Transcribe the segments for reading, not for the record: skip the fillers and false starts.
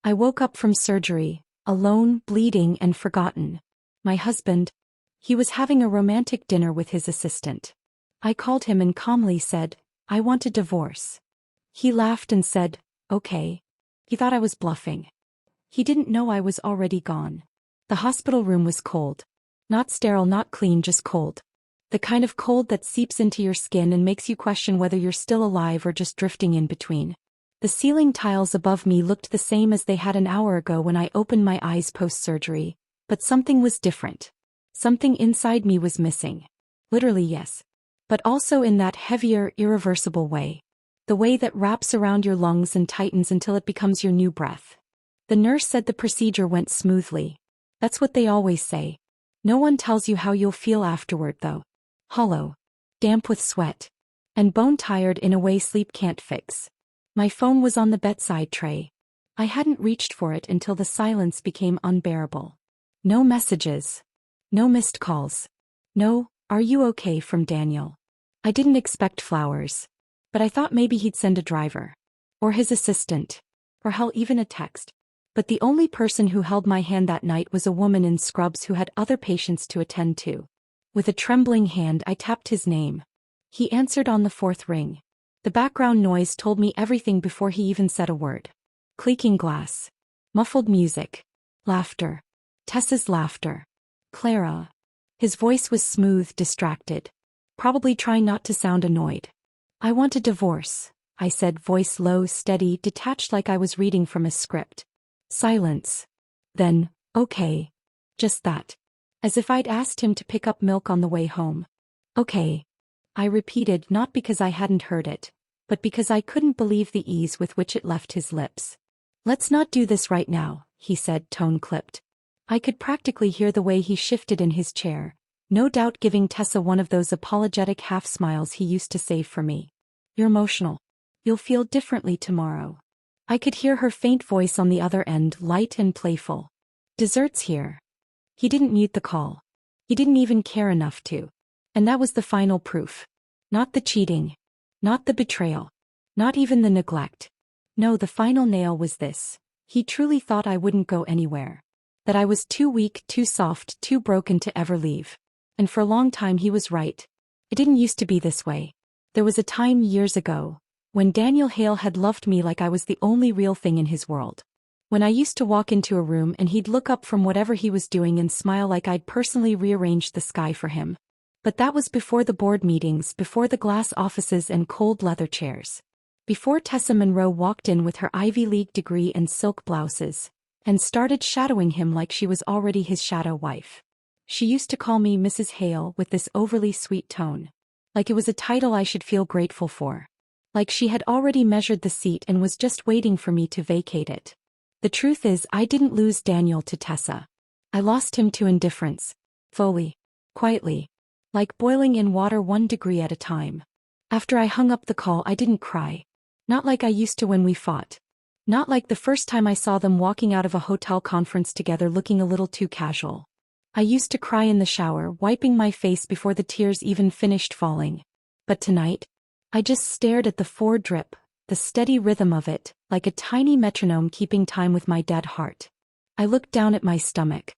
I woke up from surgery, alone, bleeding and forgotten. My husband, he was having a romantic dinner with his assistant. I called him and calmly said, I want a divorce. He laughed and said, okay. He thought I was bluffing. He didn't know I was already gone. The hospital room was cold. Not sterile, not clean, just cold. The kind of cold that seeps into your skin and makes you question whether you're still alive or just drifting in between. The ceiling tiles above me looked the same as they had an hour ago when I opened my eyes post-surgery, but something was different. Something inside me was missing. Literally, yes. But also in that heavier, irreversible way. The way that wraps around your lungs and tightens until it becomes your new breath. The nurse said the procedure went smoothly. That's what they always say. No one tells you how you'll feel afterward, though. Hollow. Damp with sweat. And bone-tired in a way sleep can't fix. My phone was on the bedside tray. I hadn't reached for it until the silence became unbearable. No messages. No missed calls. No, are you okay from Daniel. I didn't expect flowers. But I thought maybe he'd send a driver. Or his assistant. Or hell, even a text. But the only person who held my hand that night was a woman in scrubs who had other patients to attend to. With a trembling hand I tapped his name. He answered on the fourth ring. The background noise told me everything before he even said a word. Creaking glass. Muffled music. Laughter. Tessa's laughter. Clara. His voice was smooth, distracted. Probably trying not to sound annoyed. I want a divorce, I said, voice low, steady, detached like I was reading from a script. Silence. Then, okay. Just that. As if I'd asked him to pick up milk on the way home. Okay. I repeated, not because I hadn't heard it, but because I couldn't believe the ease with which it left his lips. Let's not do this right now, he said, tone clipped. I could practically hear the way he shifted in his chair, no doubt giving Tessa one of those apologetic half-smiles he used to save for me. You're emotional. You'll feel differently tomorrow. I could hear her faint voice on the other end, light and playful. Dessert's here. He didn't mute the call. He didn't even care enough to. And that was the final proof. Not the cheating. Not the betrayal. Not even the neglect. No, the final nail was this. He truly thought I wouldn't go anywhere. That I was too weak, too soft, too broken to ever leave. And for a long time he was right. It didn't used to be this way. There was a time years ago, when Daniel Hale had loved me like I was the only real thing in his world. When I used to walk into a room and he'd look up from whatever he was doing and smile like I'd personally rearranged the sky for him. But that was before the board meetings, before the glass offices and cold leather chairs. Before Tessa Monroe walked in with her Ivy League degree and silk blouses, and started shadowing him like she was already his shadow wife. She used to call me Mrs. Hale with this overly sweet tone. Like it was a title I should feel grateful for. Like she had already measured the seat and was just waiting for me to vacate it. The truth is, I didn't lose Daniel to Tessa. I lost him to indifference. Slowly. Quietly. Like boiling in water 1 degree at a time. After I hung up the call, I didn't cry. Not like I used to when we fought. Not like the first time I saw them walking out of a hotel conference together looking a little too casual. I used to cry in the shower, wiping my face before the tears even finished falling. But tonight, I just stared at the forward drip, the steady rhythm of it, like a tiny metronome keeping time with my dead heart. I looked down at my stomach.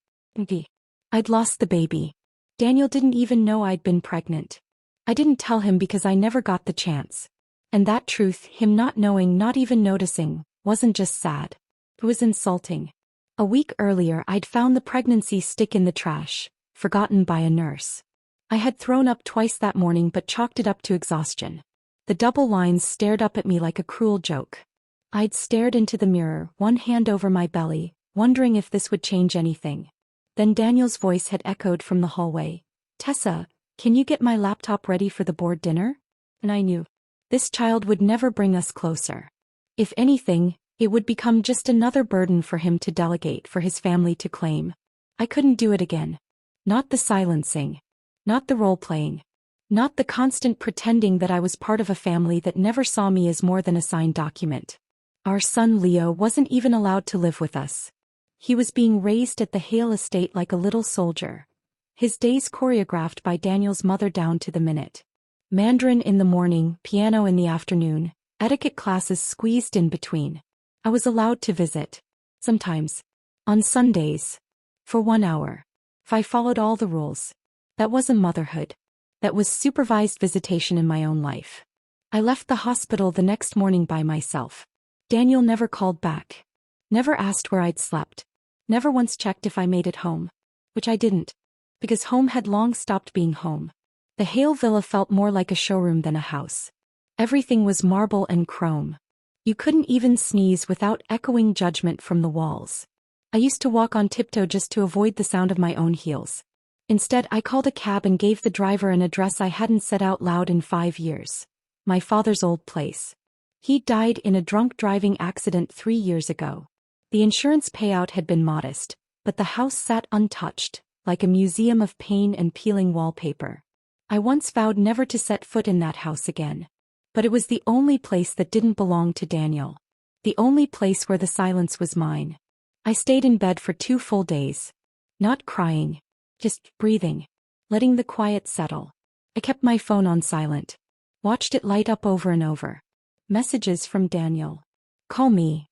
I'd lost the baby. Daniel didn't even know I'd been pregnant. I didn't tell him because I never got the chance. And that truth, him not knowing, not even noticing, wasn't just sad. It was insulting. A week earlier I'd found the pregnancy stick in the trash, forgotten by a nurse. I had thrown up twice that morning but chalked it up to exhaustion. The double lines stared up at me like a cruel joke. I'd stared into the mirror, one hand over my belly, wondering if this would change anything. Then Daniel's voice had echoed from the hallway. Tessa, can you get my laptop ready for the board dinner? And I knew. This child would never bring us closer. If anything, it would become just another burden for him to delegate, for his family to claim. I couldn't do it again. Not the silencing. Not the role-playing. Not the constant pretending that I was part of a family that never saw me as more than a signed document. Our son Leo wasn't even allowed to live with us. He was being raised at the Hale estate like a little soldier. His days choreographed by Daniel's mother down to the minute. Mandarin in the morning, piano in the afternoon, etiquette classes squeezed in between. I was allowed to visit. Sometimes. On Sundays. For 1 hour. If I followed all the rules. That wasn't motherhood. That was supervised visitation in my own life. I left the hospital the next morning by myself. Daniel never called back. Never asked where I'd slept. Never once checked if I made it home. Which I didn't. Because home had long stopped being home. The Hale Villa felt more like a showroom than a house. Everything was marble and chrome. You couldn't even sneeze without echoing judgment from the walls. I used to walk on tiptoe just to avoid the sound of my own heels. Instead, I called a cab and gave the driver an address I hadn't said out loud in 5 years. My father's old place. He died in a drunk driving accident 3 years ago. The insurance payout had been modest, but the house sat untouched, like a museum of pain and peeling wallpaper. I once vowed never to set foot in that house again. But it was the only place that didn't belong to Daniel. The only place where the silence was mine. I stayed in bed for 2 full days. Not crying. Just breathing. Letting the quiet settle. I kept my phone on silent. Watched it light up over and over. Messages from Daniel. Call me.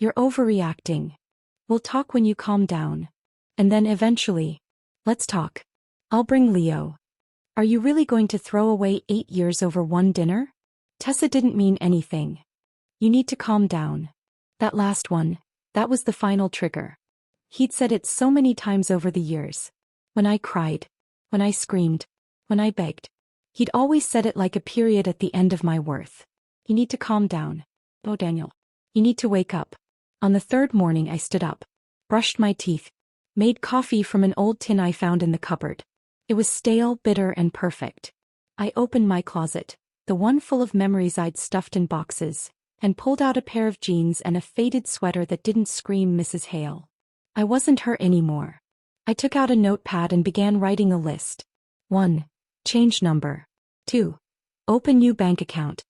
You're overreacting. We'll talk when you calm down. And then eventually. Let's talk. I'll bring Leo. Are you really going to throw away 8 years over one dinner? Tessa didn't mean anything. You need to calm down. That last one, that was the final trigger. He'd said it so many times over the years. When I cried. When I screamed. When I begged. He'd always said it like a period at the end of my worth. You need to calm down. Oh, Daniel. You need to wake up. On the 3rd morning I stood up. Brushed my teeth. Made coffee from an old tin I found in the cupboard. It was stale, bitter, and perfect. I opened my closet, the one full of memories I'd stuffed in boxes, and pulled out a pair of jeans and a faded sweater that didn't scream Mrs. Hale. I wasn't her anymore. I took out a notepad and began writing a list. 1. Change number. 2. Open new bank account.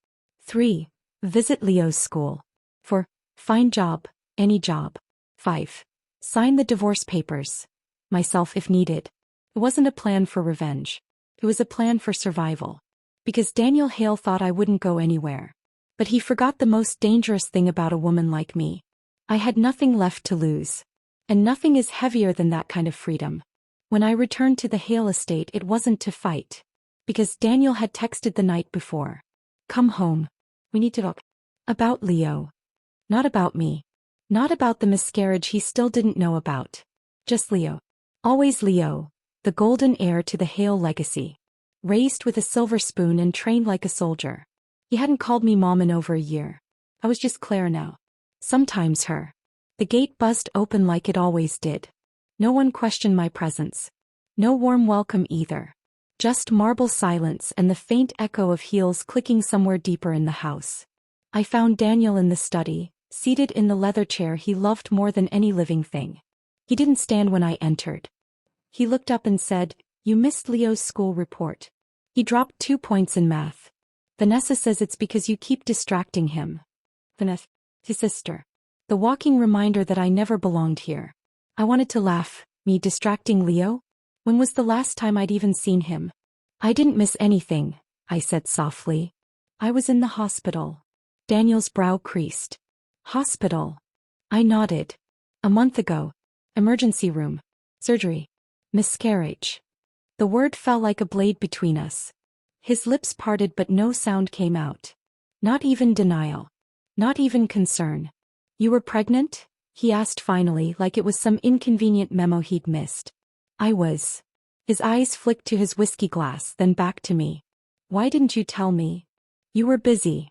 3. Visit Leo's school. 4. Find job, any job. 5. Sign the divorce papers. Myself if needed. It wasn't a plan for revenge. It was a plan for survival. Because Daniel Hale thought I wouldn't go anywhere. But he forgot the most dangerous thing about a woman like me. I had nothing left to lose. And nothing is heavier than that kind of freedom. When I returned to the Hale estate, it wasn't to fight. Because Daniel had texted the night before. Come home. We need to talk. About Leo. Not about me. Not about the miscarriage he still didn't know about. Just Leo. Always Leo, the golden heir to the Hale legacy. Raised with a silver spoon and trained like a soldier. He hadn't called me mom in over a year. I was just Claire now. Sometimes her. The gate buzzed open like it always did. No one questioned my presence. No warm welcome either. Just marble silence and the faint echo of heels clicking somewhere deeper in the house. I found Daniel in the study, seated in the leather chair he loved more than any living thing. He didn't stand when I entered. He looked up and said, "You missed Leo's school report." He dropped 2 points in math. Vanessa says it's because you keep distracting him. Vanessa, his sister. The walking reminder that I never belonged here. I wanted to laugh, me distracting Leo? When was the last time I'd even seen him? I didn't miss anything, I said softly. I was in the hospital. Daniel's brow creased. Hospital. I nodded. A month ago. Emergency room. Surgery. Miscarriage. The word fell like a blade between us. His lips parted but no sound came out. Not even denial. Not even concern. You were pregnant? He asked finally, like it was some inconvenient memo he'd missed. I was. His eyes flicked to his whiskey glass, then back to me. Why didn't you tell me? You were busy.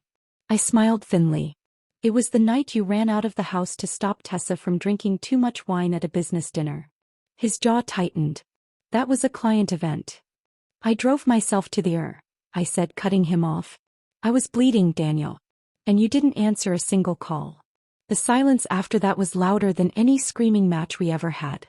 I smiled thinly. It was the night you ran out of the house to stop Tessa from drinking too much wine at a business dinner. His jaw tightened. That was a client event. I drove myself to the I said, cutting him off. I was bleeding, Daniel. And you didn't answer a single call. The silence after that was louder than any screaming match we ever had.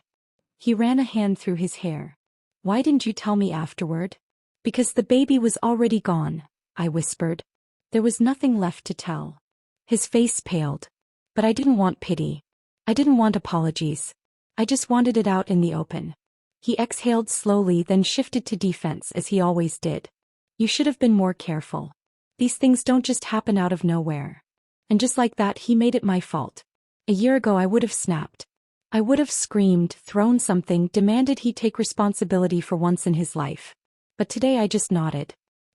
He ran a hand through his hair. Why didn't you tell me afterward? Because the baby was already gone, I whispered. There was nothing left to tell. His face paled. But I didn't want pity. I didn't want apologies. I just wanted it out in the open. He exhaled slowly, then shifted to defense as he always did. You should have been more careful. These things don't just happen out of nowhere. And just like that, he made it my fault. A year ago I would have snapped. I would have screamed, thrown something, demanded he take responsibility for once in his life. But today I just nodded.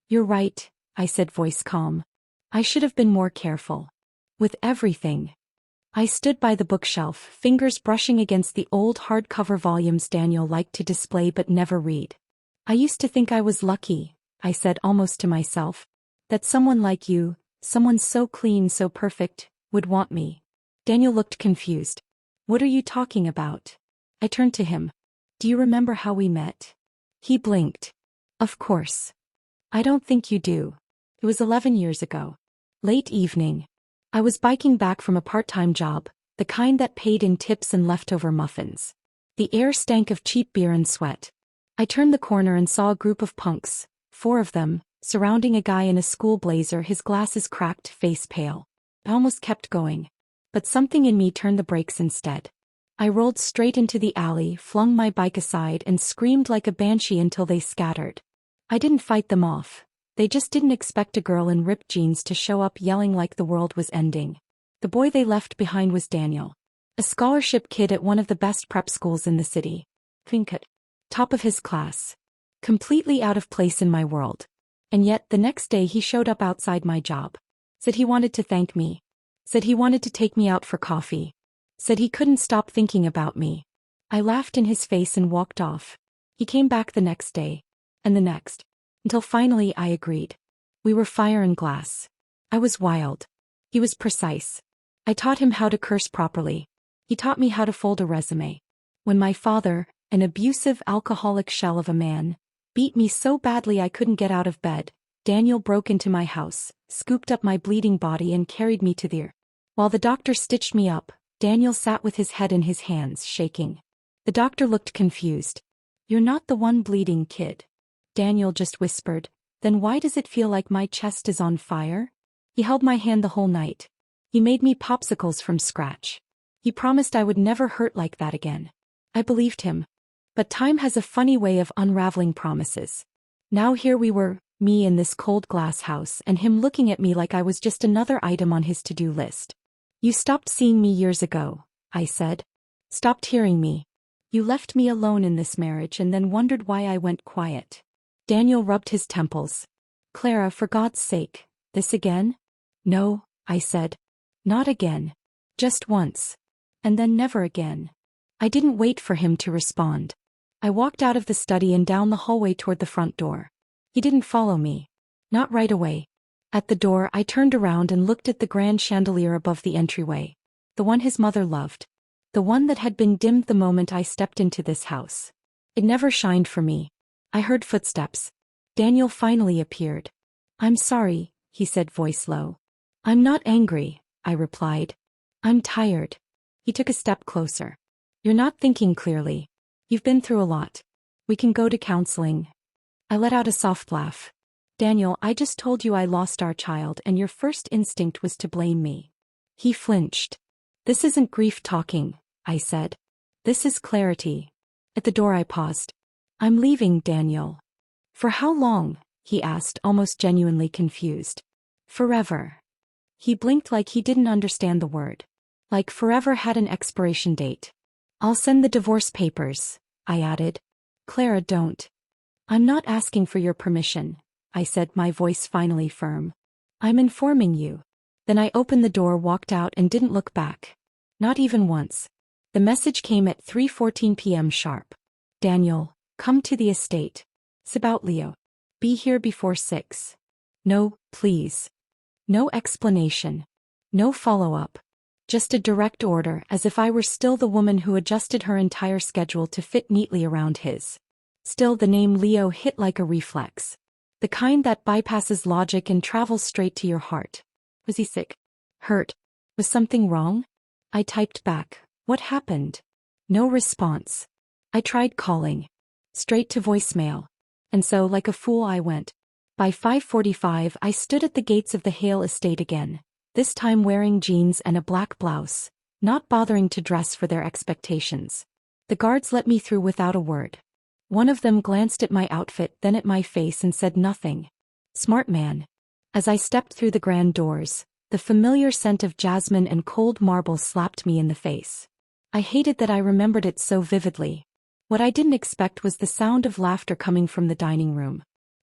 You're right, I said, voice calm. I should have been more careful. With everything. I stood by the bookshelf, fingers brushing against the old hardcover volumes Daniel liked to display but never read. I used to think I was lucky, I said almost to myself, that someone like you, someone so clean, so perfect, would want me. Daniel looked confused. What are you talking about? I turned to him. Do you remember how we met? He blinked. Of course. I don't think you do. It was 11 years ago. Late evening. I was biking back from a part-time job, the kind that paid in tips and leftover muffins. The air stank of cheap beer and sweat. I turned the corner and saw a group of punks, 4 of them, surrounding a guy in a school blazer, his glasses cracked, face pale. I almost kept going. But something in me turned the brakes instead. I rolled straight into the alley, flung my bike aside and screamed like a banshee until they scattered. I didn't fight them off. They just didn't expect a girl in ripped jeans to show up yelling like the world was ending. The boy they left behind was Daniel. A scholarship kid at one of the best prep schools in the city. At top of his class. Completely out of place in my world. And yet, the next day he showed up outside my job. Said he wanted to thank me. Said he wanted to take me out for coffee. Said he couldn't stop thinking about me. I laughed in his face and walked off. He came back the next day. And the next. Until finally I agreed. We were fire and glass. I was wild. He was precise. I taught him how to curse properly. He taught me how to fold a resume. When my father, an abusive alcoholic shell of a man, beat me so badly I couldn't get out of bed, Daniel broke into my house, scooped up my bleeding body and carried me to the ER. While the doctor stitched me up, Daniel sat with his head in his hands, shaking. The doctor looked confused. You're not the one bleeding, kid. Daniel just whispered. Then why does it feel like my chest is on fire? He held my hand the whole night. He made me popsicles from scratch. He promised I would never hurt like that again. I believed him. But time has a funny way of unraveling promises. Now here we were, me in this cold glass house, and him looking at me like I was just another item on his to-do list. You stopped seeing me years ago, I said. Stopped hearing me. You left me alone in this marriage and then wondered why I went quiet. Daniel rubbed his temples. Clara, for God's sake, this again? No, I said. Not again. Just once. And then never again. I didn't wait for him to respond. I walked out of the study and down the hallway toward the front door. He didn't follow me. Not right away. At the door I turned around and looked at the grand chandelier above the entryway. The one his mother loved. The one that had been dimmed the moment I stepped into this house. It never shined for me. I heard footsteps. Daniel finally appeared. I'm sorry, he said, voice low. I'm not angry, I replied. I'm tired. He took a step closer. You're not thinking clearly. You've been through a lot. We can go to counseling. I let out a soft laugh. Daniel, I just told you I lost our child and your first instinct was to blame me. He flinched. This isn't grief talking, I said. This is clarity. At the door I paused. I'm leaving, Daniel. For how long? He asked, almost genuinely confused. Forever. He blinked like he didn't understand the word. Like forever had an expiration date. I'll send the divorce papers, I added. Clara, don't. I'm not asking for your permission, I said, my voice finally firm. I'm informing you. Then I opened the door, walked out and didn't look back. Not even once. The message came at 3:14 p.m. sharp. Daniel, come to the estate. It's about Leo. Be here before 6. No, please. No explanation. No follow-up. Just a direct order, as if I were still the woman who adjusted her entire schedule to fit neatly around his. Still, the name Leo hit like a reflex. The kind that bypasses logic and travels straight to your heart. Was he sick? Hurt? Was something wrong? I typed back. What happened? No response. I tried calling. Straight to voicemail. And so, like a fool, I went. By 5:45 I stood at the gates of the Hale estate again, this time wearing jeans and a black blouse, not bothering to dress for their expectations. The guards let me through without a word. One of them glanced at my outfit, then at my face and said nothing. Smart man. As I stepped through the grand doors, The familiar scent of jasmine and cold marble slapped me in the face. I hated that I remembered it so vividly. What I didn't expect was the sound of laughter coming from the dining room.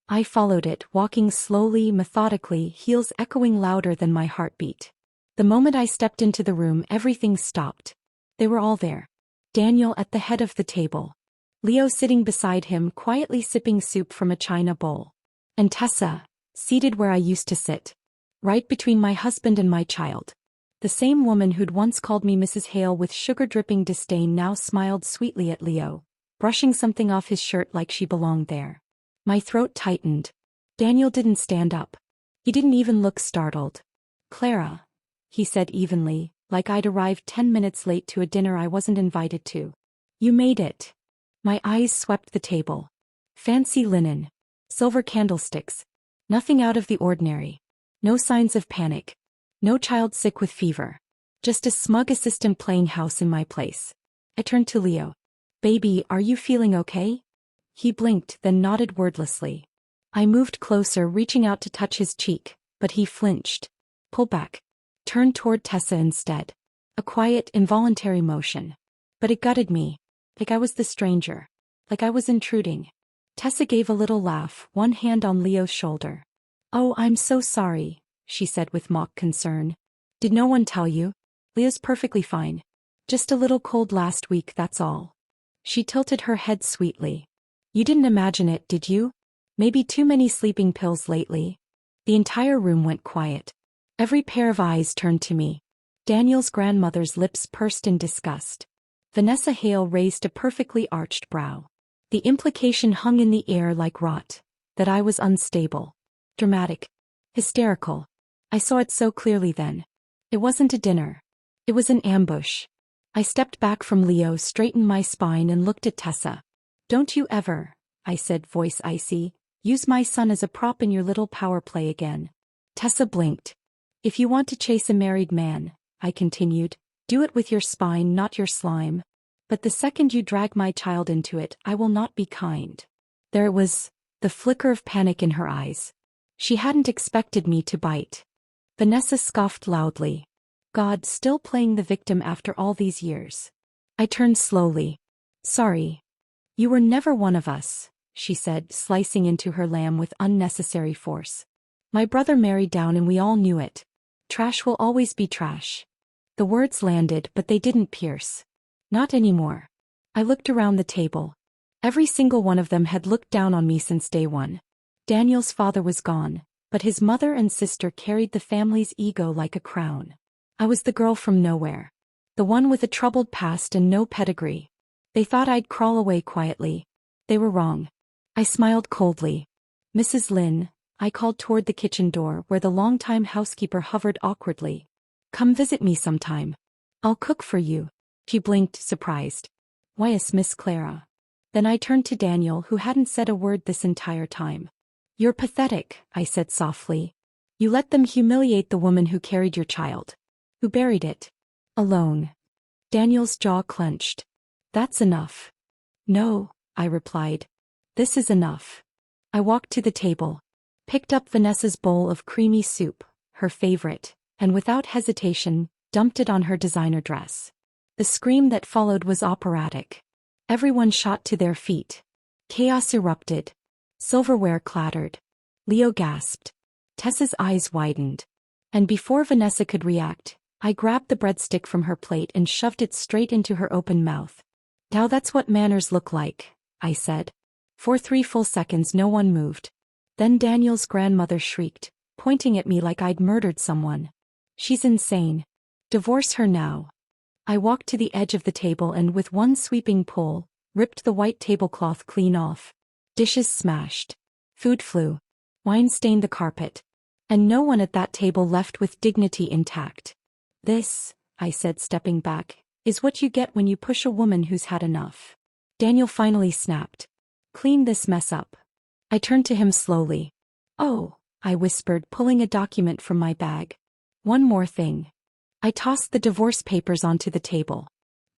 I followed it, walking slowly, methodically, heels echoing louder than my heartbeat. The moment I stepped into the room, everything stopped. They were all there. Daniel at the head of the table. Leo sitting beside him, quietly sipping soup from a china bowl. And Tessa, seated where I used to sit. Right between my husband and my child. The same woman who'd once called me Mrs. Hale with sugar-dripping disdain now smiled sweetly at Leo, brushing something off his shirt like she belonged there. My throat tightened. Daniel didn't stand up. He didn't even look startled. "Clara," he said evenly, like I'd arrived 10 minutes late to a dinner I wasn't invited to. "You made it." My eyes swept the table. Fancy linen. Silver candlesticks. Nothing out of the ordinary. No signs of panic. No child sick with fever. Just a smug assistant playing house in my place. I turned to Leo. "Baby, are you feeling okay?" He blinked, then nodded wordlessly. I moved closer, reaching out to touch his cheek, but he flinched. Pull back. Turned toward Tessa instead. A quiet, involuntary motion. But it gutted me. Like I was the stranger. Like I was intruding. Tessa gave a little laugh, one hand on Leo's shoulder. "Oh, I'm so sorry," she said with mock concern. "Did no one tell you? Leo's perfectly fine. Just a little cold last week, that's all." She tilted her head sweetly. "You didn't imagine it, did you? Maybe too many sleeping pills lately." The entire room went quiet. Every pair of eyes turned to me. Daniel's grandmother's lips pursed in disgust. Vanessa Hale raised a perfectly arched brow. The implication hung in the air like rot, that I was unstable. Dramatic. Hysterical. I saw it so clearly then. It wasn't a dinner. It was an ambush. I stepped back from Leo, straightened my spine and looked at Tessa. "Don't you ever," I said, voice icy, "use my son as a prop in your little power play again." Tessa blinked. "If you want to chase a married man," I continued, "do it with your spine, not your slime. But the second you drag my child into it, I will not be kind." There it was, the flicker of panic in her eyes. She hadn't expected me to bite. Vanessa scoffed loudly. God, still playing the victim after all these years. I turned slowly. "Sorry. You were never one of us," she said, slicing into her lamb with unnecessary force. "My brother married down and we all knew it. Trash will always be trash." The words landed, but they didn't pierce. Not anymore. I looked around the table. Every single one of them had looked down on me since day one. Daniel's father was gone, but his mother and sister carried the family's ego like a crown. I was the girl from nowhere. The one with a troubled past and no pedigree. They thought I'd crawl away quietly. They were wrong. I smiled coldly. "Mrs. Lynn," I called toward the kitchen door where the longtime housekeeper hovered awkwardly. "Come visit me sometime. I'll cook for you." She blinked, surprised. "Why, yes, Miss Clara." Then I turned to Daniel, who hadn't said a word this entire time. "You're pathetic," I said softly. "You let them humiliate the woman who carried your child. Who buried it. Alone." Daniel's jaw clenched. "That's enough." "No," I replied. "This is enough." I walked to the table. Picked up Vanessa's bowl of creamy soup, her favorite, and without hesitation, dumped it on her designer dress. The scream that followed was operatic. Everyone shot to their feet. Chaos erupted. Silverware clattered. Leo gasped. Tessa's eyes widened. And before Vanessa could react, I grabbed the breadstick from her plate and shoved it straight into her open mouth. "Now that's what manners look like," I said. For 3 full seconds no one moved. Then Daniel's grandmother shrieked, pointing at me like I'd murdered someone. "She's insane. Divorce her now." I walked to the edge of the table and with one sweeping pull, ripped the white tablecloth clean off. Dishes smashed. Food flew. Wine stained the carpet. And no one at that table left with dignity intact. "This," I said, stepping back, "is what you get when you push a woman who's had enough." Daniel finally snapped. "Clean this mess up." I turned to him slowly. "Oh," I whispered, pulling a document from my bag. "One more thing." I tossed the divorce papers onto the table.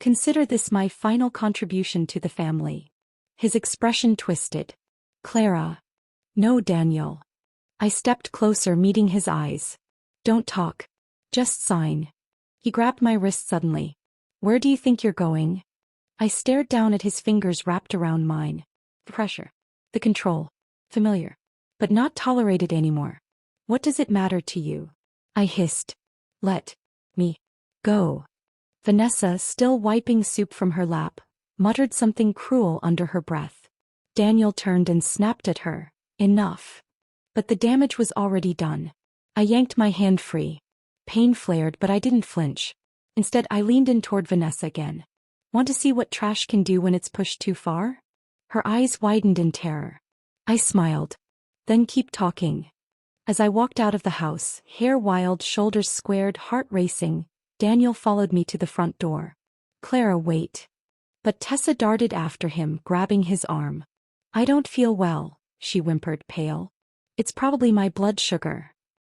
"Consider this my final contribution to the family." His expression twisted. "Clara." "No, Daniel." I stepped closer, meeting his eyes. "Don't talk. Just sign. He grabbed my wrist suddenly. Where do you think you're going? I stared down at his fingers wrapped around mine. The pressure. The control. Familiar. But not tolerated anymore. What does it matter to you? I hissed. Let me go. Vanessa, still wiping soup from her lap, muttered something cruel under her breath. Daniel turned and snapped at her. Enough. But the damage was already done. I yanked my hand free. Pain flared, but I didn't flinch. Instead, I leaned in toward Vanessa again. Want to see what trash can do when it's pushed too far? Her eyes widened in terror. I smiled. Then keep talking. As I walked out of the house, hair wild, shoulders squared, heart racing, Daniel followed me to the front door. Clara, wait. But Tessa darted after him, grabbing his arm. I don't feel well, she whimpered, pale. It's probably my blood sugar.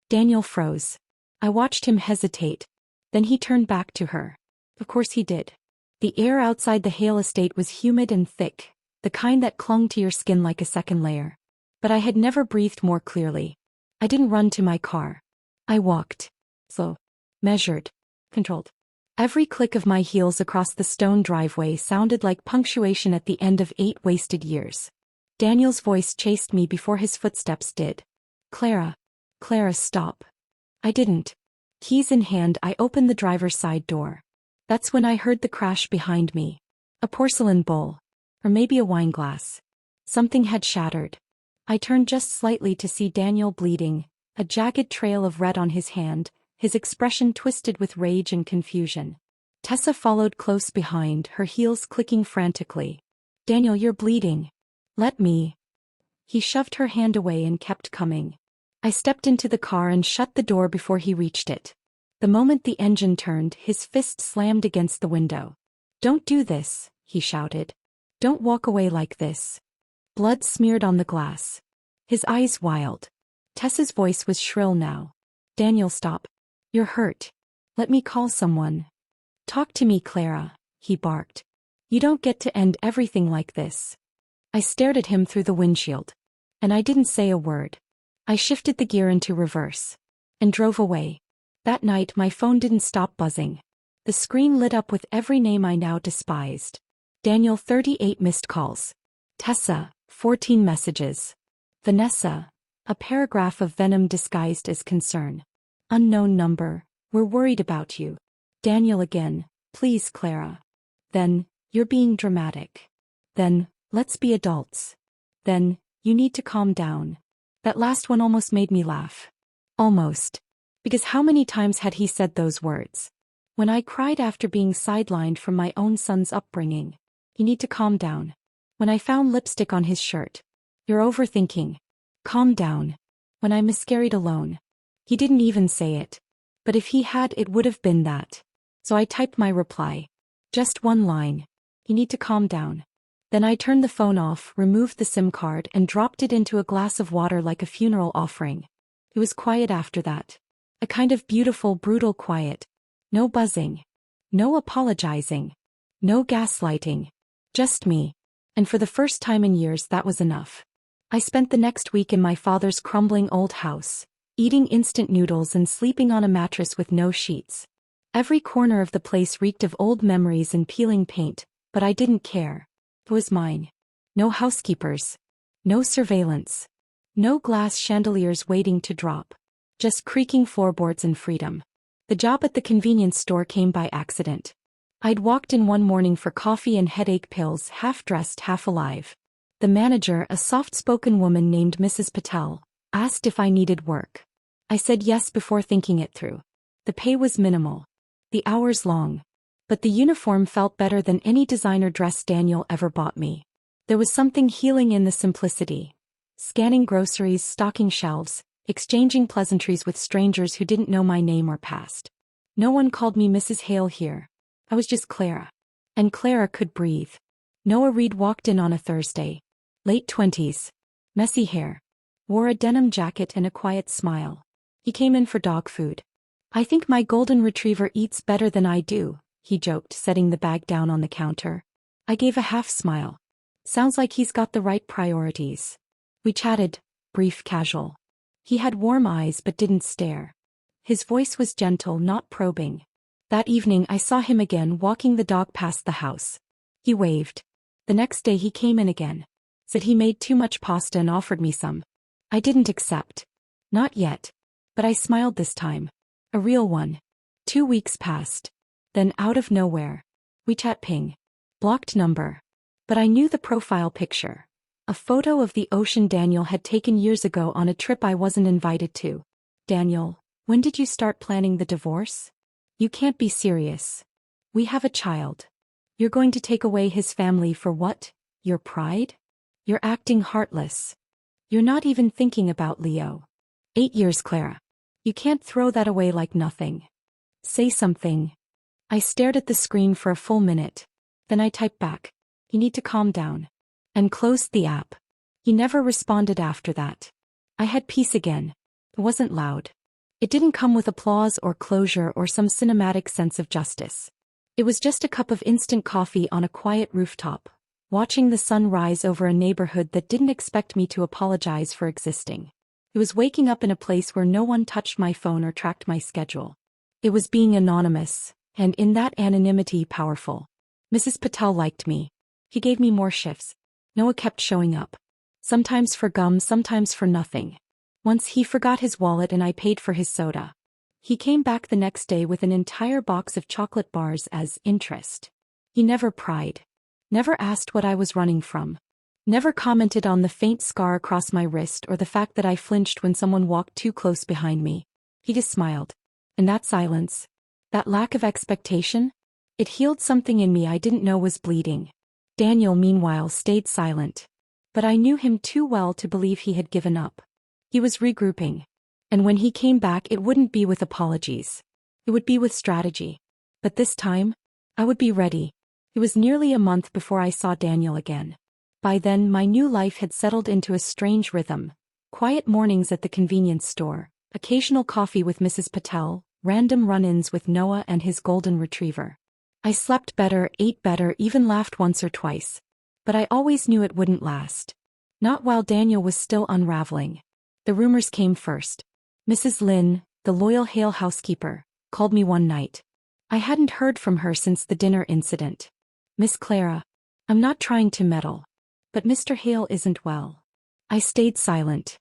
Daniel froze. I watched him hesitate. Then he turned back to her. Of course he did. The air outside the Hale estate was humid and thick, the kind that clung to your skin like a second layer. But I had never breathed more clearly. I didn't run to my car. I walked. Slow. Measured. Controlled. Every click of my heels across the stone driveway sounded like punctuation at the end of 8 wasted years. Daniel's voice chased me before his footsteps did. Clara. Clara, stop. I didn't. Keys in hand, I opened the driver's side door. That's when I heard the crash behind me. A porcelain bowl. Or maybe a wine glass. Something had shattered. I turned just slightly to see Daniel bleeding, a jagged trail of red on his hand, his expression twisted with rage and confusion. Tessa followed close behind, her heels clicking frantically. Daniel, you're bleeding. Let me. He shoved her hand away and kept coming. I stepped into the car and shut the door before he reached it. The moment the engine turned, his fist slammed against the window. Don't do this, he shouted. Don't walk away like this. Blood smeared on the glass. His eyes wild. Tessa's voice was shrill now. Daniel, stop. You're hurt. Let me call someone. Talk to me, Clara, he barked. You don't get to end everything like this. I stared at him through the windshield. And I didn't say a word. I shifted the gear into reverse. And drove away. That night my phone didn't stop buzzing. The screen lit up with every name I now despised. Daniel, 38 missed calls. Tessa, 14 messages. Vanessa, a paragraph of venom disguised as concern. Unknown number, we're worried about you. Daniel again, please Clara. Then, you're being dramatic. Then, let's be adults. Then, you need to calm down. That last one almost made me laugh. Almost. Because how many times had he said those words? When I cried after being sidelined from my own son's upbringing. You need to calm down. When I found lipstick on his shirt. You're overthinking. Calm down. When I miscarried alone. He didn't even say it. But if he had, it would have been that. So I typed my reply. Just one line. You need to calm down. Then I turned the phone off, removed the SIM card, and dropped it into a glass of water like a funeral offering. It was quiet after that. A kind of beautiful, brutal quiet. No buzzing. No apologizing. No gaslighting. Just me. And for the first time in years, that was enough. I spent the next week in my father's crumbling old house, eating instant noodles and sleeping on a mattress with no sheets. Every corner of the place reeked of old memories and peeling paint, but I didn't care. It was mine. No housekeepers. No surveillance. No glass chandeliers waiting to drop. Just creaking floorboards and freedom. The job at the convenience store came by accident. I'd walked in one morning for coffee and headache pills, half dressed, half alive. The manager, a soft-spoken woman named Mrs. Patel, asked if I needed work. I said yes before thinking it through. The pay was minimal. The hours long. But the uniform felt better than any designer dress Daniel ever bought me. There was something healing in the simplicity. Scanning groceries, stocking shelves, exchanging pleasantries with strangers who didn't know my name or past. No one called me Mrs. Hale here. I was just Clara. And Clara could breathe. Noah Reed walked in on a Thursday. Late 20s. Messy hair. Wore a denim jacket and a quiet smile. He came in for dog food. I think my golden retriever eats better than I do, he joked, setting the bag down on the counter. I gave a half smile. Sounds like he's got the right priorities. We chatted, brief, casual. He had warm eyes but didn't stare. His voice was gentle, not probing. That evening I saw him again walking the dog past the house. He waved. The next day he came in again. Said he made too much pasta and offered me some. I didn't accept. Not yet. But I smiled this time. A real one. 2 weeks passed. Then out of nowhere. WeChat ping. Blocked number. But I knew the profile picture. A photo of the ocean Daniel had taken years ago on a trip I wasn't invited to. Daniel, when did you start planning the divorce? You can't be serious. We have a child. You're going to take away his family for what? Your pride? You're acting heartless. You're not even thinking about Leo. 8 years, Clara. You can't throw that away like nothing. Say something. I stared at the screen for a full minute. Then I typed back. You need to calm down. And closed the app. He never responded after that. I had peace again. It wasn't loud. It didn't come with applause or closure or some cinematic sense of justice. It was just a cup of instant coffee on a quiet rooftop, watching the sun rise over a neighborhood that didn't expect me to apologize for existing. It was waking up in a place where no one touched my phone or tracked my schedule. It was being anonymous, and in that anonymity powerful. Mrs. Patel liked me. He gave me more shifts. Noah kept showing up. Sometimes for gum, sometimes for nothing. Once he forgot his wallet and I paid for his soda. He came back the next day with an entire box of chocolate bars as interest. He never pried. Never asked what I was running from. Never commented on the faint scar across my wrist or the fact that I flinched when someone walked too close behind me. He just smiled. And that silence, that lack of expectation, it healed something in me I didn't know was bleeding. Daniel, meanwhile, stayed silent. But I knew him too well to believe he had given up. He was regrouping. And when he came back, it wouldn't be with apologies. It would be with strategy. But this time, I would be ready. It was nearly a month before I saw Daniel again. By then, my new life had settled into a strange rhythm. Quiet mornings at the convenience store, occasional coffee with Mrs. Patel, random run-ins with Noah and his golden retriever. I slept better, ate better, even laughed once or twice. But I always knew it wouldn't last. Not while Daniel was still unraveling. The rumors came first. Mrs. Lynn, the loyal Hale housekeeper, called me one night. I hadn't heard from her since the dinner incident. Miss Clara, I'm not trying to meddle. But Mr. Hale isn't well. I stayed silent.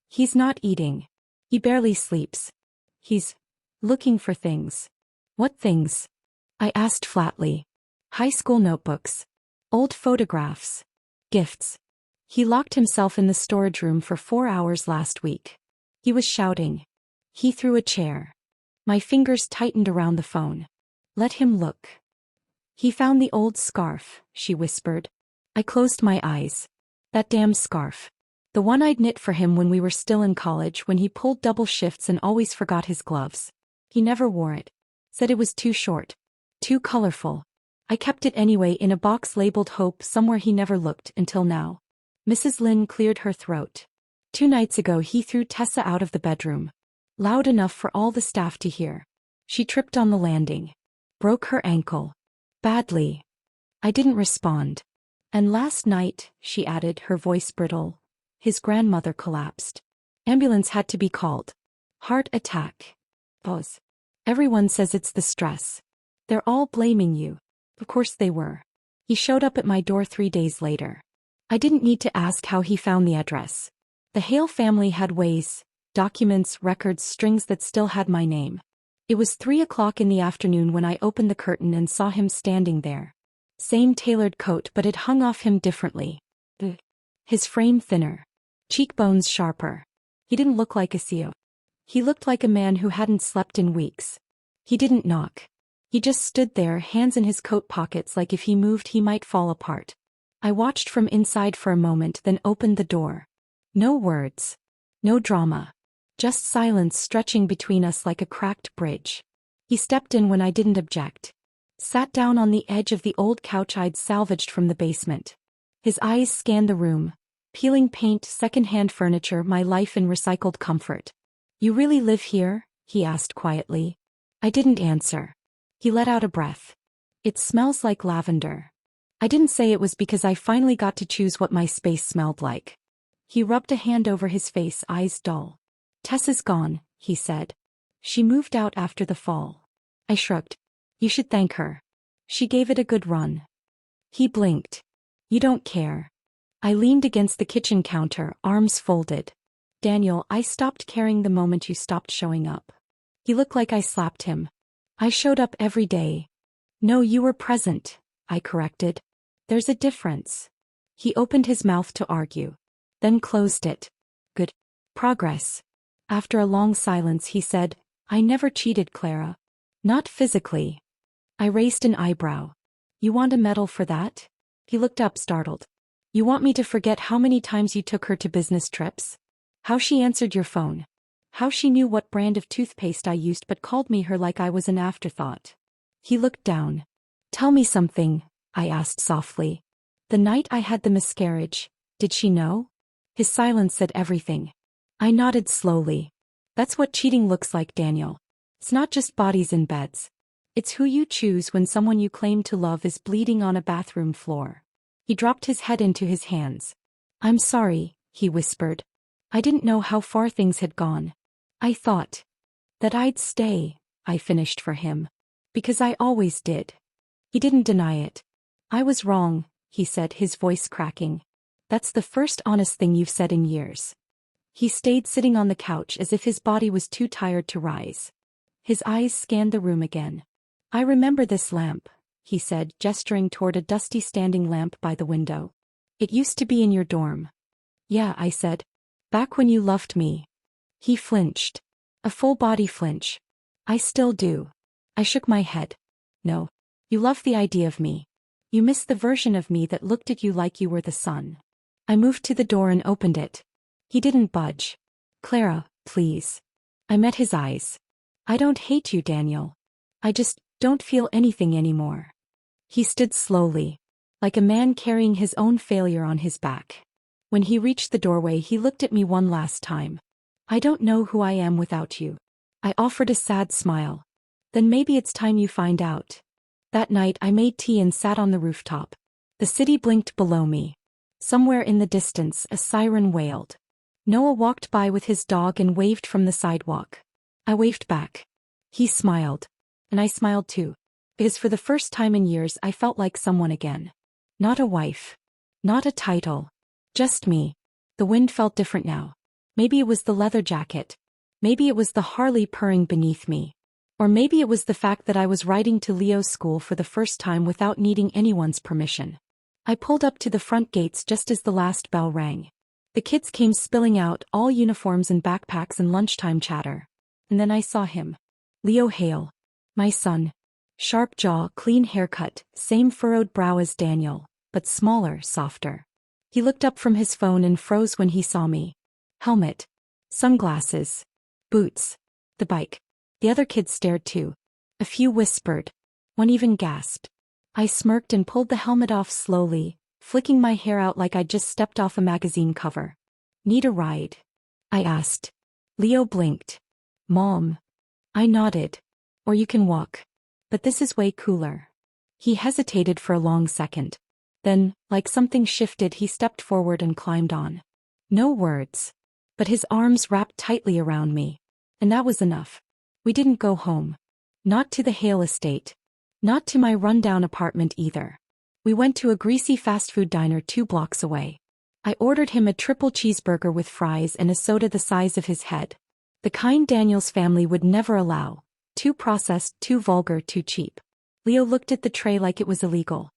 He's not eating. He barely sleeps. He's looking for things. What things? I asked flatly. High school notebooks. Old photographs. Gifts. He locked himself in the storage room for 4 hours last week. He was shouting. He threw a chair. My fingers tightened around the phone. Let him look. He found the old scarf, she whispered. I closed my eyes. That damn scarf. The one I'd knit for him when we were still in college, when he pulled double shifts and always forgot his gloves. He never wore it. Said it was too short. Too colorful. I kept it anyway in a box labeled Hope somewhere he never looked until now. Mrs. Lynn cleared her throat. 2 nights ago he threw Tessa out of the bedroom. Loud enough for all the staff to hear. She tripped on the landing. Broke her ankle. Badly. I didn't respond. And last night, she added, her voice brittle, his grandmother collapsed. Ambulance had to be called. Heart attack. Pause. Everyone says it's the stress. They're all blaming you. Of course they were. He showed up at my door 3 days later. I didn't need to ask how he found the address. The Hale family had ways, documents, records, strings that still had my name. It was 3 o'clock in the afternoon when I opened the curtain and saw him standing there. Same tailored coat, but it hung off him differently. His frame thinner. Cheekbones sharper. He didn't look like a CEO. He looked like a man who hadn't slept in weeks. He didn't knock. He just stood there, hands in his coat pockets, like if he moved he might fall apart. I watched from inside for a moment, then opened the door. No words. No drama. Just silence stretching between us like a cracked bridge. He stepped in when I didn't object. Sat down on the edge of the old couch I'd salvaged from the basement. His eyes scanned the room. Peeling paint, second-hand furniture, my life in recycled comfort. You really live here? He asked quietly. I didn't answer. He let out a breath. It smells like lavender. I didn't say it was because I finally got to choose what my space smelled like. He rubbed a hand over his face, eyes dull. Tessa's gone, he said. She moved out after the fall. I shrugged. You should thank her. She gave it a good run. He blinked. You don't care. I leaned against the kitchen counter, arms folded. Daniel, I stopped caring the moment you stopped showing up. He looked like I slapped him. I showed up every day. No, you were present, I corrected. There's a difference. He opened his mouth to argue, then closed it. Good. Progress. After a long silence he said, I never cheated, Clara. Not physically. I raised an eyebrow. You want a medal for that? He looked up startled. You want me to forget how many times you took her to business trips? How she answered your phone? How she knew what brand of toothpaste I used but called me her like I was an afterthought? He looked down. Tell me something, I asked softly. The night I had the miscarriage, did she know? His silence said everything. I nodded slowly. That's what cheating looks like, Daniel. It's not just bodies in beds. It's who you choose when someone you claim to love is bleeding on a bathroom floor. He dropped his head into his hands. I'm sorry, he whispered. I didn't know how far things had gone. I thought that I'd stay, I finished for him. Because I always did. He didn't deny it. I was wrong, he said, his voice cracking. That's the first honest thing you've said in years. He stayed sitting on the couch as if his body was too tired to rise. His eyes scanned the room again. I remember this lamp, he said, gesturing toward a dusty standing lamp by the window. It used to be in your dorm. Yeah, I said. Back when you loved me. He flinched. A full body flinch. I still do. I shook my head. No. You love the idea of me. You miss the version of me that looked at you like you were the sun. I moved to the door and opened it. He didn't budge. Clara, please. I met his eyes. I don't hate you, Daniel. I just don't feel anything anymore. He stood slowly, like a man carrying his own failure on his back. When he reached the doorway, he looked at me one last time. I don't know who I am without you. I offered a sad smile. Then maybe it's time you find out. That night I made tea and sat on the rooftop. The city blinked below me. Somewhere in the distance a siren wailed. Noah walked by with his dog and waved from the sidewalk. I waved back. He smiled. And I smiled too. Because for the first time in years I felt like someone again. Not a wife. Not a title. Just me. The wind felt different now. Maybe it was the leather jacket. Maybe it was the Harley purring beneath me. Or maybe it was the fact that I was riding to Leo's school for the first time without needing anyone's permission. I pulled up to the front gates just as the last bell rang. The kids came spilling out, all uniforms and backpacks and lunchtime chatter. And then I saw him. Leo Hale. My son. Sharp jaw, clean haircut, same furrowed brow as Daniel, but smaller, softer. He looked up from his phone and froze when he saw me. Helmet. Sunglasses. Boots. The bike. The other kids stared too. A few whispered. One even gasped. I smirked and pulled the helmet off slowly, flicking my hair out like I'd just stepped off a magazine cover. Need a ride? I asked. Leo blinked. Mom. I nodded. Or you can walk. But this is way cooler. He hesitated for a long second. Then, like something shifted, he stepped forward and climbed on. No words. But his arms wrapped tightly around me. And that was enough. We didn't go home. Not to the Hale estate. Not to my rundown apartment either. We went to a greasy fast food diner 2 blocks away. I ordered him a triple cheeseburger with fries and a soda the size of his head. The kind Daniel's family would never allow. Too processed, too vulgar, too cheap. Leo looked at the tray like it was illegal.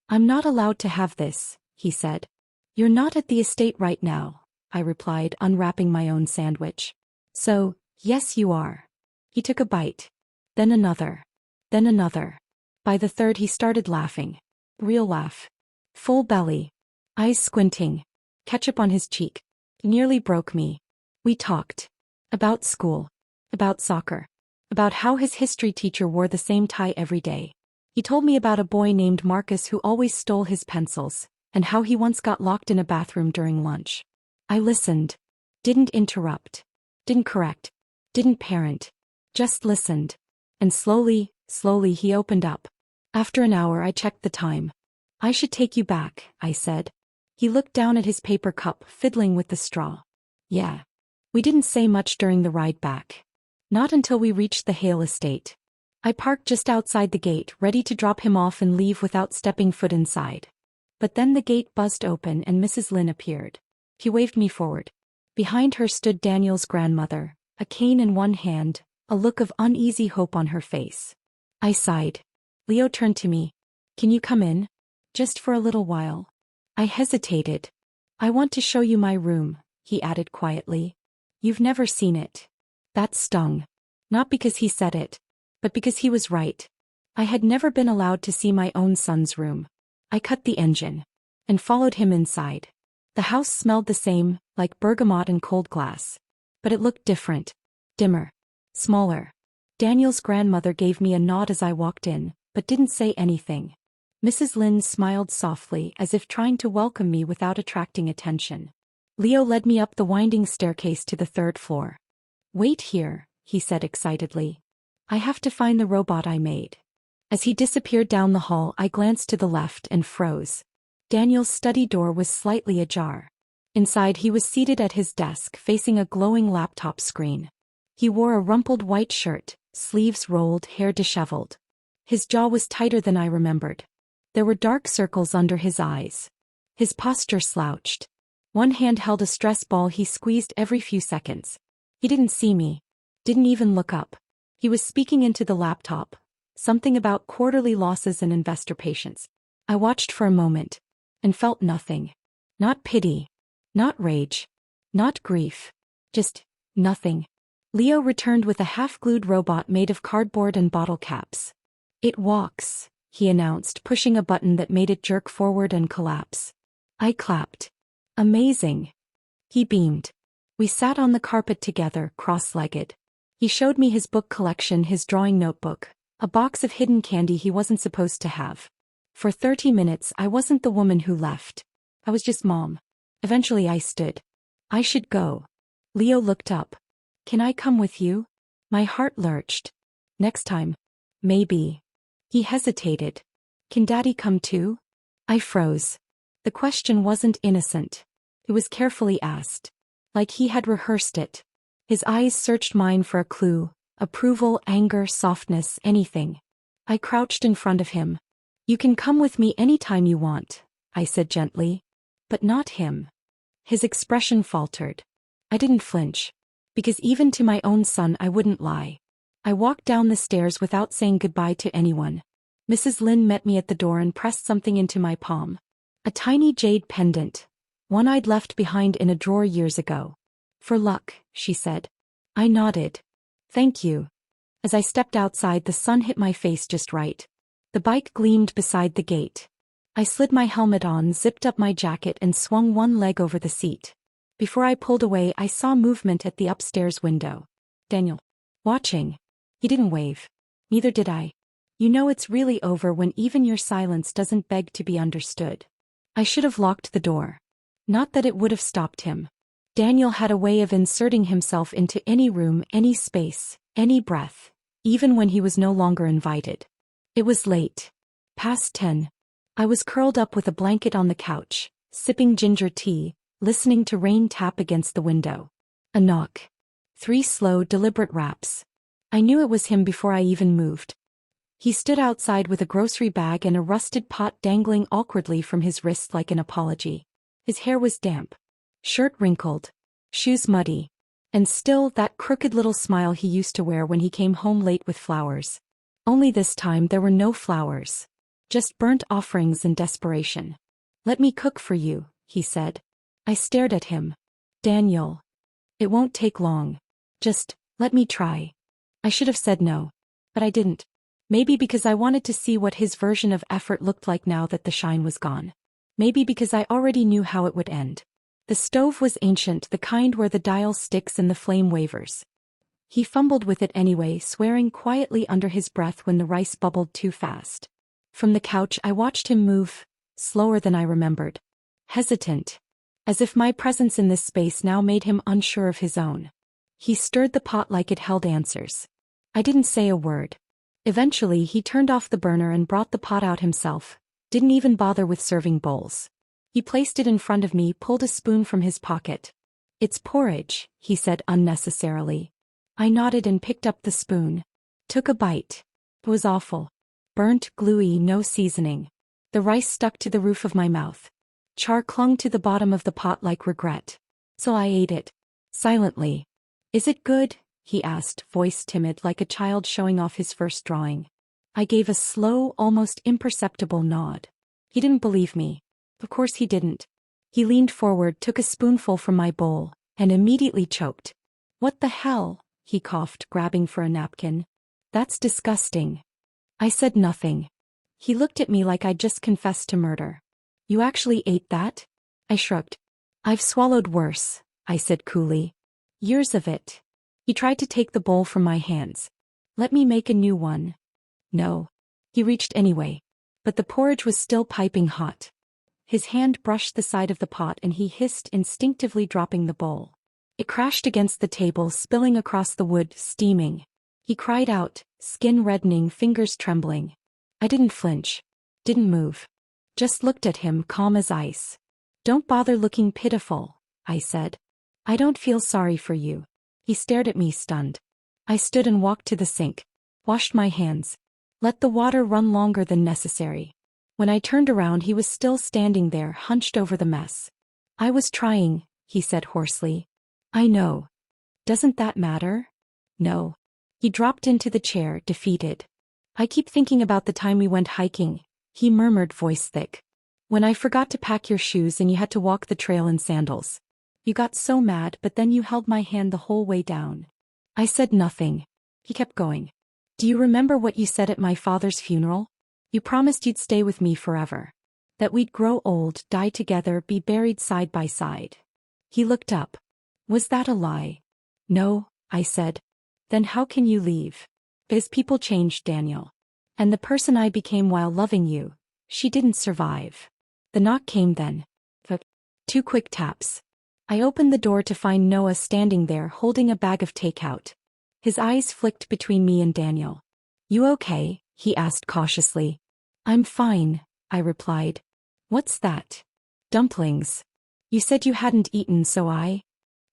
I'm not allowed to have this, he said. You're not at the estate right now, I replied, unwrapping my own sandwich. So, yes you are. He took a bite. Then another. Then another. By the third he started laughing. Real laugh. Full belly. Eyes squinting. Ketchup on his cheek. It nearly broke me. We talked. About school. About soccer. About how his history teacher wore the same tie every day. He told me about a boy named Marcus who always stole his pencils, and how he once got locked in a bathroom during lunch. I listened. Didn't interrupt. Didn't correct. Didn't parent. Just listened. And slowly he opened up. After an hour I checked the time. I should take you back, I said. He looked down at his paper cup, fiddling with the straw. Yeah. We didn't say much during the ride back. Not until we reached the Hale estate. I parked just outside the gate, ready to drop him off and leave without stepping foot inside. But then the gate buzzed open and Mrs. Lynn appeared. She waved me forward. Behind her stood Daniel's grandmother, a cane in one hand, a look of uneasy hope on her face. I sighed. Leo turned to me. Can you come in? Just for a little while. I hesitated. I want to show you my room, he added quietly. You've never seen it. That stung. Not because he said it, but because he was right. I had never been allowed to see my own son's room. I cut the engine and followed him inside. The house smelled the same, like bergamot and cold glass. But it looked different. Dimmer. Smaller. Daniel's grandmother gave me a nod as I walked in, but didn't say anything. Mrs. Lynn smiled softly as if trying to welcome me without attracting attention. Leo led me up the winding staircase to the third floor. Wait here, he said excitedly. I have to find the robot I made. As he disappeared down the hall, I glanced to the left and froze. Daniel's study door was slightly ajar. Inside, he was seated at his desk facing a glowing laptop screen. He wore a rumpled white shirt, sleeves rolled, hair disheveled. His jaw was tighter than I remembered. There were dark circles under his eyes. His posture slouched. One hand held a stress ball he squeezed every few seconds. He didn't see me. Didn't even look up. He was speaking into the laptop. Something about quarterly losses and investor patience. I watched for a moment and felt nothing. Not pity. Not rage. Not grief. Just nothing. Leo returned with a half-glued robot made of cardboard and bottle caps. It walks, he announced, pushing a button that made it jerk forward and collapse. I clapped. Amazing. He beamed. We sat on the carpet together, cross-legged. He showed me his book collection, his drawing notebook, a box of hidden candy he wasn't supposed to have. For 30 minutes I wasn't the woman who left. I was just mom. Eventually I stood. I should go. Leo looked up. Can I come with you? My heart lurched. Next time. Maybe. He hesitated. Can Daddy come too? I froze. The question wasn't innocent. It was carefully asked. Like he had rehearsed it. His eyes searched mine for a clue. Approval, anger, softness, anything. I crouched in front of him. You can come with me anytime you want, I said gently. But not him. His expression faltered. I didn't flinch. Because even to my own son I wouldn't lie. I walked down the stairs without saying goodbye to anyone. Mrs. Lynn met me at the door and pressed something into my palm. A tiny jade pendant. One I'd left behind in a drawer years ago. For luck, she said. I nodded. Thank you. As I stepped outside, the sun hit my face just right. The bike gleamed beside the gate. I slid my helmet on, zipped up my jacket and swung one leg over the seat. Before I pulled away, I saw movement at the upstairs window. Daniel. Watching. He didn't wave. Neither did I. You know it's really over when even your silence doesn't beg to be understood. I should have locked the door. Not that it would have stopped him. Daniel had a way of inserting himself into any room, any space, any breath, even when he was no longer invited. It was late. Past 10. I was curled up with a blanket on the couch, sipping ginger tea, listening to rain tap against the window. A knock. 3 slow, deliberate raps. I knew it was him before I even moved. He stood outside with a grocery bag and a rusted pot dangling awkwardly from his wrist like an apology. His hair was damp. Shirt wrinkled. Shoes muddy. And still that crooked little smile he used to wear when he came home late with flowers. Only this time there were no flowers. Just burnt offerings and desperation. Let me cook for you, he said. I stared at him. Daniel. It won't take long. Just, let me try. I should have said no. But I didn't. Maybe because I wanted to see what his version of effort looked like now that the shine was gone. Maybe because I already knew how it would end. The stove was ancient, the kind where the dial sticks and the flame wavers. He fumbled with it anyway, swearing quietly under his breath when the rice bubbled too fast. From the couch I watched him move, slower than I remembered. Hesitant. As if my presence in this space now made him unsure of his own. He stirred the pot like it held answers. I didn't say a word. Eventually he turned off the burner and brought the pot out himself. Didn't even bother with serving bowls. He placed it in front of me, pulled a spoon from his pocket. It's porridge, he said unnecessarily. I nodded and picked up the spoon. Took a bite. It was awful. Burnt, gluey, no seasoning. The rice stuck to the roof of my mouth. Char clung to the bottom of the pot like regret. So I ate it. Silently. Is it good? He asked, voice timid like a child showing off his first drawing. I gave a slow, almost imperceptible nod. He didn't believe me. Of course he didn't. He leaned forward, took a spoonful from my bowl, and immediately choked. What the hell? He coughed, grabbing for a napkin. That's disgusting. I said nothing. He looked at me like I'd just confessed to murder. You actually ate that? I shrugged. I've swallowed worse, I said coolly. Years of it. He tried to take the bowl from my hands. Let me make a new one. No. He reached anyway. But the porridge was still piping hot. His hand brushed the side of the pot and he hissed, instinctively dropping the bowl. It crashed against the table, spilling across the wood, steaming. He cried out, skin reddening, fingers trembling. I didn't flinch. Didn't move. Just looked at him, calm as ice. Don't bother looking pitiful, I said. I don't feel sorry for you. He stared at me, stunned. I stood and walked to the sink. Washed my hands. Let the water run longer than necessary. When I turned around, he was still standing there, hunched over the mess. I was trying, he said hoarsely. I know. Doesn't that matter? No. He dropped into the chair, defeated. I keep thinking about the time we went hiking, he murmured, voice thick. When I forgot to pack your shoes and you had to walk the trail in sandals. You got so mad, but then you held my hand the whole way down. I said nothing. He kept going. Do you remember what you said at my father's funeral? You promised you'd stay with me forever. That we'd grow old, die together, be buried side by side. He looked up. Was that a lie? No, I said. Then how can you leave? Because people changed, Daniel. And the person I became while loving you, she didn't survive. The knock came then. 2 quick taps. I opened the door to find Noah standing there holding a bag of takeout. His eyes flicked between me and Daniel. You okay? He asked cautiously. I'm fine, I replied. What's that? Dumplings. You said you hadn't eaten, so I...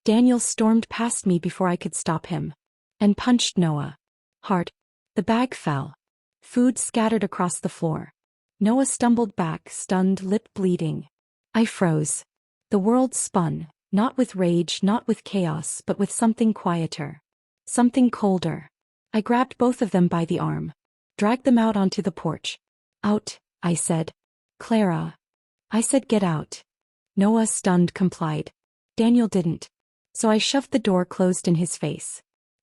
Daniel stormed past me before I could stop him. And punched Noah. Hard. The bag fell. Food scattered across the floor. Noah stumbled back, stunned, lip bleeding. I froze. The world spun, not with rage, not with chaos, but with something quieter. Something colder. I grabbed both of them by the arm. Dragged them out onto the porch. Out, I said. Clara. I said get out. Noah, stunned, complied. Daniel didn't. So I shoved the door closed in his face.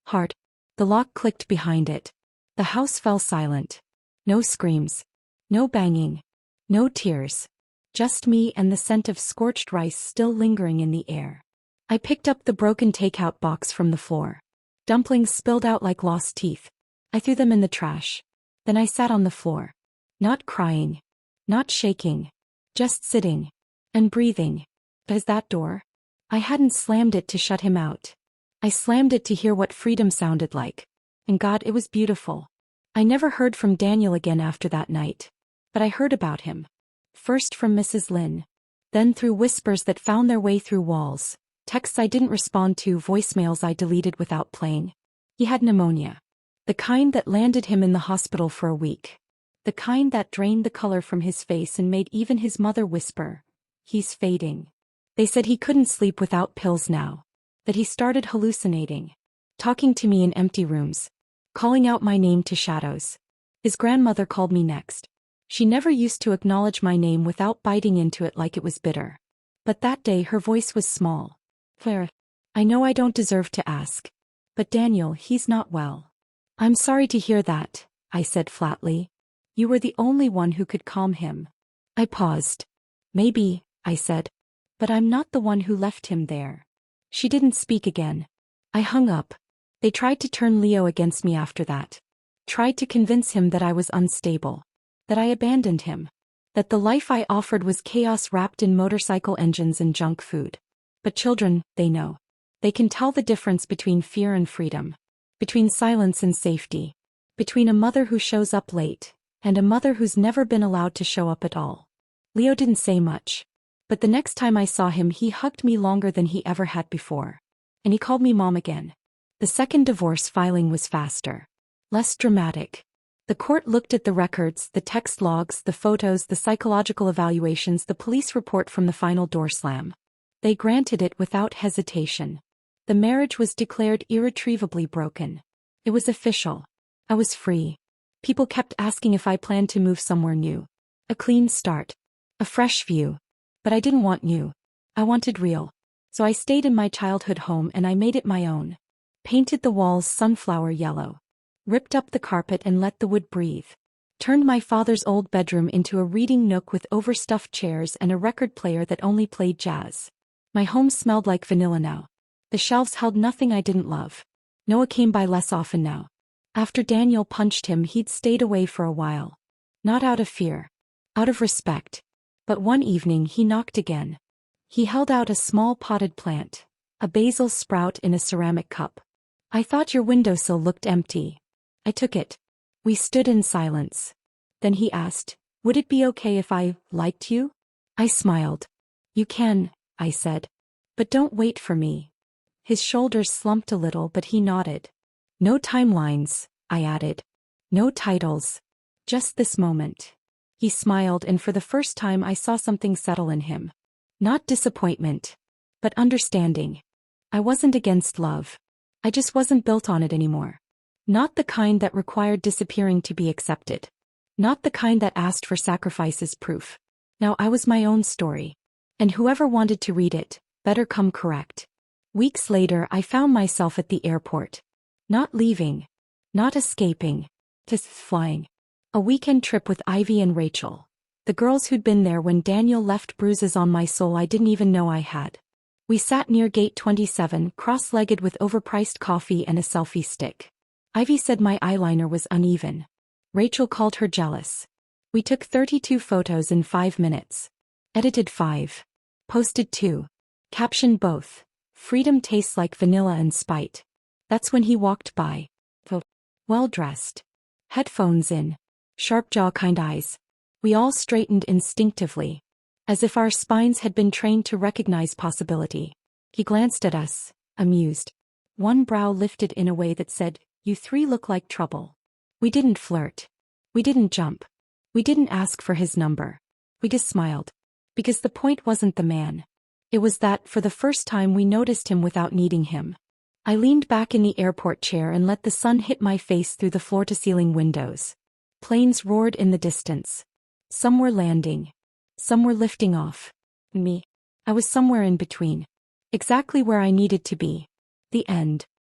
Hard. The lock clicked behind it. The house fell silent. No screams. No banging. No tears. Just me and the scent of scorched rice still lingering in the air. I picked up the broken takeout box from the floor. Dumplings spilled out like lost teeth. I threw them in the trash. Then I sat on the floor. Not crying. Not shaking. Just sitting. And breathing. As that door? I hadn't slammed it to shut him out. I slammed it to hear what freedom sounded like. And God, it was beautiful. I never heard from Daniel again after that night. But I heard about him. First from Mrs. Lynn. Then through whispers that found their way through walls. Texts I didn't respond to, voicemails I deleted without playing. He had pneumonia. The kind that landed him in the hospital for a week. The kind that drained the color from his face and made even his mother whisper, he's fading. They said he couldn't sleep without pills now. That he started hallucinating. Talking to me in empty rooms. Calling out my name to shadows. His grandmother called me next. She never used to acknowledge my name without biting into it like it was bitter. But that day her voice was small. Claire, I know I don't deserve to ask. But Daniel, he's not well. I'm sorry to hear that, I said flatly. You were the only one who could calm him. I paused. Maybe, I said. But I'm not the one who left him there. She didn't speak again. I hung up. They tried to turn Leo against me after that. Tried to convince him that I was unstable. That I abandoned him. That the life I offered was chaos wrapped in motorcycle engines and junk food. But children, they know. They can tell the difference between fear and freedom. Between silence and safety. Between a mother who shows up late, and a mother who's never been allowed to show up at all. Leo didn't say much. But the next time I saw him, he hugged me longer than he ever had before. And he called me Mom again. The second divorce filing was faster. Less dramatic. The court looked at the records, the text logs, the photos, the psychological evaluations, the police report from the final door slam. They granted it without hesitation. The marriage was declared irretrievably broken. It was official. I was free. People kept asking if I planned to move somewhere new. A clean start. A fresh view. But I didn't want new. I wanted real. So I stayed in my childhood home and I made it my own. Painted the walls sunflower yellow. Ripped up the carpet and let the wood breathe. Turned my father's old bedroom into a reading nook with overstuffed chairs and a record player that only played jazz. My home smelled like vanilla now. The shelves held nothing I didn't love. Noah came by less often now. After Daniel punched him, he'd stayed away for a while. Not out of fear. Out of respect. But one evening he knocked again. He held out a small potted plant. A basil sprout in a ceramic cup. I thought your windowsill looked empty. I took it. We stood in silence. Then he asked, would it be okay if I liked you? I smiled. You can, I said. But don't wait for me. His shoulders slumped a little, but he nodded. No timelines, I added. No titles. Just this moment. He smiled, and for the first time I saw something settle in him. Not disappointment. But understanding. I wasn't against love. I just wasn't built on it anymore. Not the kind that required disappearing to be accepted. Not the kind that asked for sacrifice as proof. Now I was my own story. And whoever wanted to read it, better come correct. Weeks later I found myself at the airport. Not leaving. Not escaping. Just flying. A weekend trip with Ivy and Rachel. The girls who'd been there when Daniel left bruises on my soul I didn't even know I had. We sat near gate 27, cross-legged with overpriced coffee and a selfie stick. Ivy said my eyeliner was uneven. Rachel called her jealous. We took 32 photos in 5 minutes. Edited 5. Posted 2. Captioned both. Freedom tastes like vanilla and spite. That's when he walked by. Well-dressed. Headphones in. Sharp jaw kind eyes. We all straightened instinctively. As if our spines had been trained to recognize possibility. He glanced at us, amused. One brow lifted in a way that said, you three look like trouble. We didn't flirt. We didn't jump. We didn't ask for his number. We just smiled. Because the point wasn't the man. It was that, for the first time, we noticed him without needing him. I leaned back in the airport chair and let the sun hit my face through the floor-to-ceiling windows. Planes roared in the distance. Some were landing. Some were lifting off. Me. I was somewhere in between. Exactly where I needed to be. The end.